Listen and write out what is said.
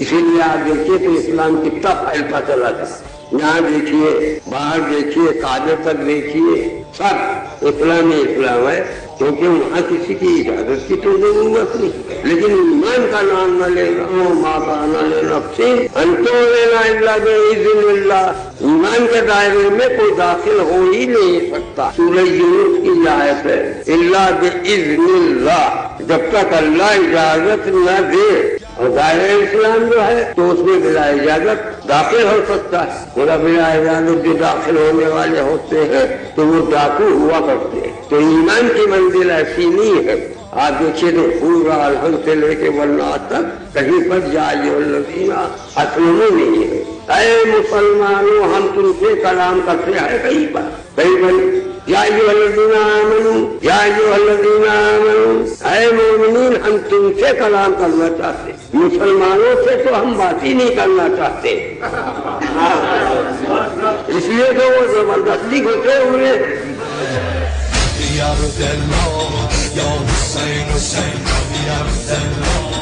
اسی لیے آپ دیکھیے تو اسلام کتنا پھیلتا چلا تھا. یہاں دیکھیے، باہر دیکھیے، کعبے تک دیکھیے، سب اسلام ہی اسلام ہے، کیونکہ وہاں کسی کی اجازت کی تو ضرورت نہیں. لیکن ایمان کا نام نہ لینا، ماں کانا لینا، انتو لینا اللہ بإذن اللہ. ایمان کے دائرے میں کوئی داخل ہو ہی نہیں سکتا. سورہ یونس کی آیت ہے، اللہ بإذن اللہ، جب تک اللہ اجازت نہ دے. اور دائرہ اسلام جو ہے تو اس میں بلا اجازت داخل ہو سکتا ہے. بلا اجازت جو داخل ہونے والے ہوتے ہیں تو وہ ڈاکو ہوا کرتے ہیں. تو ایمان کی منزل ایسی نہیں ہے. آپ دیکھیے تو پورا الحمد سے لے کے والناس تک کہیں پر جائے الذین اسلموا نہیں ہے. اے مسلمانوں، ہم تم سے کلام کرتے ہیں کہیں پر، کہیں پر یا ایھا الذین آمنوا، یا ایھا الذین آمنوا، اے مومنین، ہم تم سے کلام کرنا چاہتے. مسلمانوں سے تو ہم بات ہی نہیں کرنا چاہتے. اس لیے تو وہ زبردستی ہوتے ہوئے یا عبداللہ یا حسین حسین یا عبداللہ